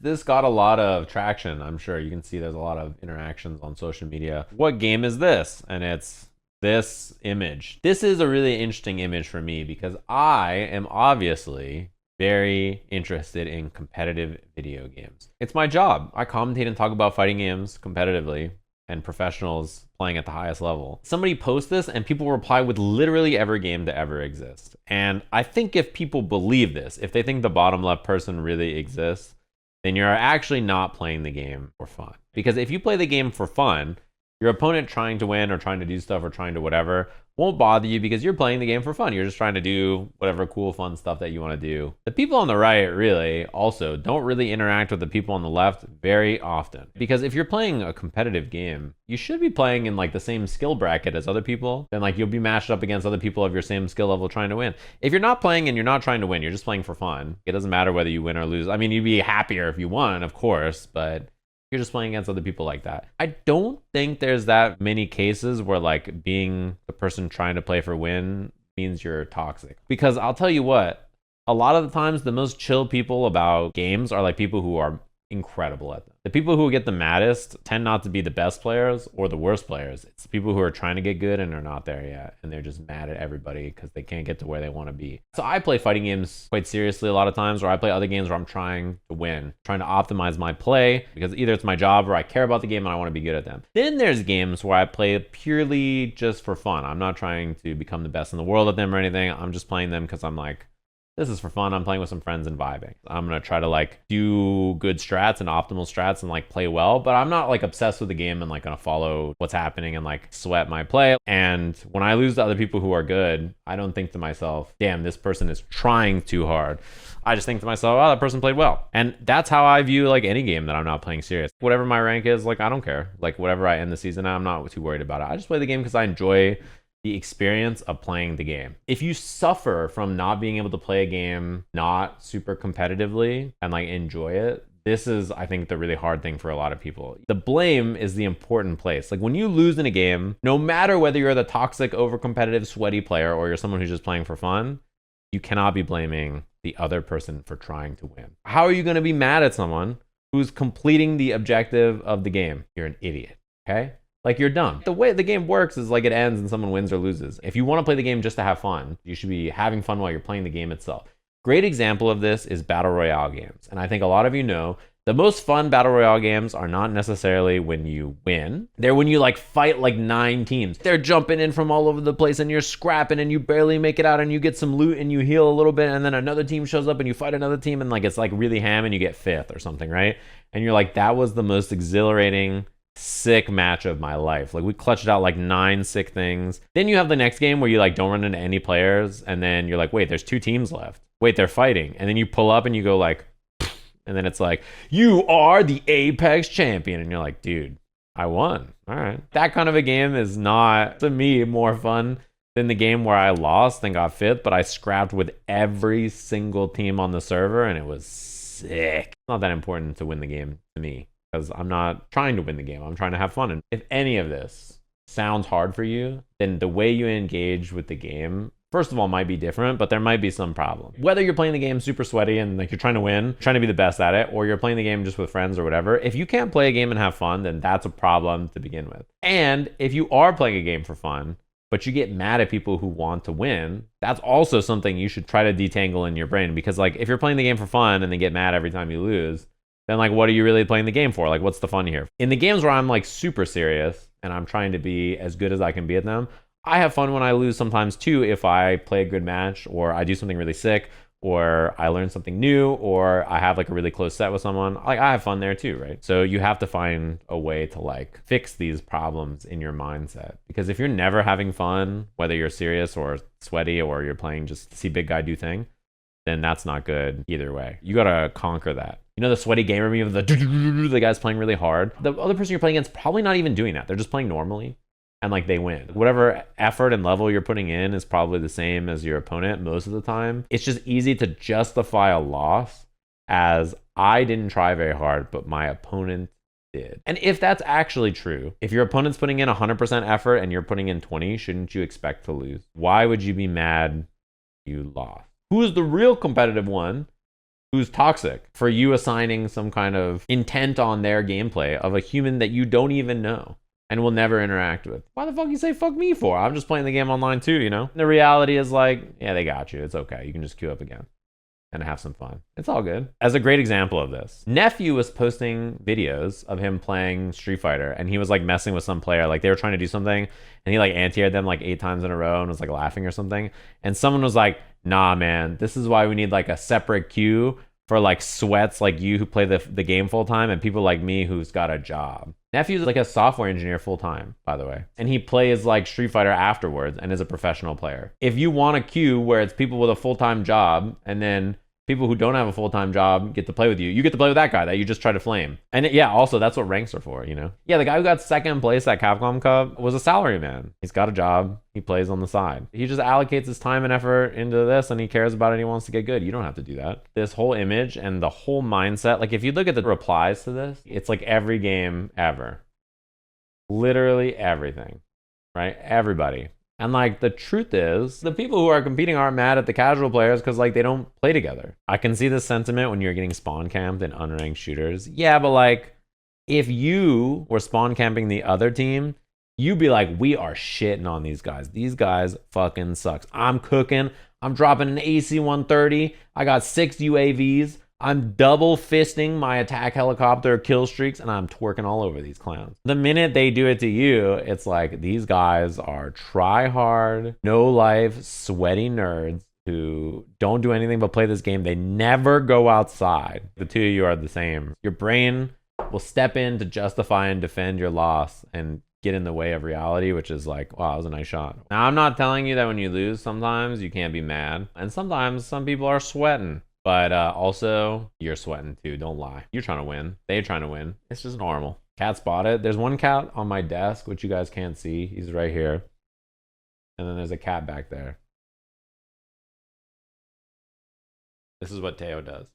This got a lot of traction. I'm sure you can see there's a lot of interactions on social media. What game is this? And it's this image. This is a really interesting image for me because I am obviously very interested in competitive video games. It's my job. I commentate and talk about fighting games competitively and professionals playing at the highest level. Somebody posts this and people reply with literally every game to ever exist. And I think if people believe this, if they think the bottom left person really exists, then you're actually not playing the game for fun. Because if you play the game for fun, your opponent trying to win or trying to do stuff or trying to whatever won't bother you because you're playing the game for fun. You're just trying to do whatever cool, fun stuff that you want to do. The people on the right really also don't really interact with the people on the left very often. Because if you're playing a competitive game, you should be playing in like the same skill bracket as other people. Then like you'll be matched up against other people of your same skill level trying to win. If you're not playing and you're not trying to win, you're just playing for fun. It doesn't matter whether you win or lose. I mean, you'd be happier if you won, of course, but you're just playing against other people like that. I don't think there's that many cases where like being the person trying to play for win means you're toxic. Because I'll tell you what, a lot of the times the most chill people about games are like people who are incredible at them. The people who get the maddest tend not to be the best players or the worst players. It's the people who are trying to get good and are not there yet. And they're just mad at everybody because they can't get to where they want to be. So I play fighting games quite seriously a lot of times, or I play other games where I'm trying to win, trying to optimize my play because either it's my job or I care about the game and I want to be good at them. Then there's games where I play purely just for fun. I'm not trying to become the best in the world at them or anything. I'm just playing them because I'm like, this is for fun. I'm playing with some friends and vibing. I'm going to try to like do good strats and optimal strats and like play well, but I'm not like obsessed with the game and like going to follow what's happening and like sweat my play. And when I lose to other people who are good, I don't think to myself, damn, this person is trying too hard. I just think to myself, oh, that person played well. And that's how I view like any game that I'm not playing serious. Whatever my rank is, like I don't care. Like whatever I end the season, I'm not too worried about it. I just play the game because I enjoy the experience of playing the game. If you suffer from not being able to play a game not super competitively and like enjoy it, this is, I think, the really hard thing for a lot of people. The blame is the important place. Like when you lose in a game, no matter whether you're the toxic, over-competitive, sweaty player or you're someone who's just playing for fun, you cannot be blaming the other person for trying to win. How are you going to be mad at someone who's completing the objective of the game? You're an idiot, okay? Like you're dumb. The way the game works is like it ends and someone wins or loses. If you want to play the game just to have fun, you should be having fun while you're playing the game itself. Great example of this is Battle Royale games. And I think a lot of you know the most fun Battle Royale games are not necessarily when you win. They're when you like fight like 9 teams. They're jumping in from all over the place and you're scrapping and you barely make it out and you get some loot and you heal a little bit and then another team shows up and you fight another team and like it's like really ham and you get 5th or something, right? And you're like, that was the most exhilarating, sick match of my life. Like we clutched out like 9 sick things. Then you have the next game where you like don't run into any players and then you're like, wait, there's 2 teams left. Wait, they're fighting. And then you pull up and you go like, and then it's like, you are the Apex champion. And you're like, dude, I won. All right. That kind of a game is not, to me, more fun than the game where I lost and got 5th, but I scrapped with every single team on the server and it was sick. It's not that important to win the game to me, because I'm not trying to win the game. I'm trying to have fun. And if any of this sounds hard for you, then the way you engage with the game, first of all, might be different, but there might be some problem. Whether you're playing the game super sweaty and like you're trying to win, trying to be the best at it, or you're playing the game just with friends or whatever, if you can't play a game and have fun, then that's a problem to begin with. And if you are playing a game for fun, but you get mad at people who want to win, that's also something you should try to detangle in your brain. Because like if you're playing the game for fun and then get mad every time you lose, then like what are you really playing the game for? Like what's the fun here? In the games where I'm like super serious and I'm trying to be as good as I can be at them, I have fun when I lose sometimes too if I play a good match or I do something really sick or I learn something new or I have like a really close set with someone. Like I have fun there too, right? So you have to find a way to like fix these problems in your mindset. Because if you're never having fun, whether you're serious or sweaty or you're playing just to see big guy do thing, then that's not good either way. You gotta conquer that. You know the sweaty gamer meme of the guy's playing really hard? The other person you're playing against probably not even doing that. They're just playing normally and like they win. Whatever effort and level you're putting in is probably the same as your opponent most of the time. It's just easy to justify a loss as I didn't try very hard, but my opponent did. And if that's actually true, if your opponent's putting in 100% effort and you're putting in 20, shouldn't you expect to lose? Why would you be mad you lost? Who's the real competitive one who's toxic for you assigning some kind of intent on their gameplay of a human that you don't even know and will never interact with. Why the fuck you say fuck me for? I'm just playing the game online too, you know? The reality is like, yeah, they got you. It's okay. You can just queue up again and have some fun. It's all good. As a great example of this, Nephew was posting videos of him playing Street Fighter, and he was like messing with some player. Like they were trying to do something, and he like anti-aired them like 8 times in a row and was like laughing or something. And someone was like, nah, man, this is why we need like a separate queue for like sweats like you who play the game full time and people like me who's got a job. Nephew's like a software engineer full time, by the way. And he plays like Street Fighter afterwards and is a professional player. If you want a queue where it's people with a full-time job and then people who don't have a full-time job get to play with you, you get to play with that guy that you just try to flame. And yeah, also that's what ranks are for, you know? Yeah, the guy who got second place at Capcom Cup was a salaryman. He's got a job, he plays on the side. He just allocates his time and effort into this and he cares about it and he wants to get good. You don't have to do that. This whole image and the whole mindset, like if you look at the replies to this, it's like every game ever. Literally everything, right? Everybody. And like the truth is, the people who are competing aren't mad at the casual players because like they don't play together. I can see this sentiment when you're getting spawn camped in unranked shooters. Yeah, but like if you were spawn camping the other team, you'd be like, we are shitting on these guys. These guys fucking sucks. I'm cooking. I'm dropping an AC-130. I got 6 UAVs. I'm double fisting my attack helicopter kill streaks and I'm twerking all over these clowns. The minute they do it to you, it's like these guys are try hard, no life, sweaty nerds who don't do anything but play this game. They never go outside. The two of you are the same. Your brain will step in to justify and defend your loss and get in the way of reality, which is like, wow, that was a nice shot. Now, I'm not telling you that when you lose, sometimes you can't be mad. And sometimes some people are sweating. But also, you're sweating too. Don't lie. You're trying to win. They're trying to win. It's just normal. Cat spotted. There's one cat on my desk, which you guys can't see. He's right here. And then there's a cat back there. This is what Teo does.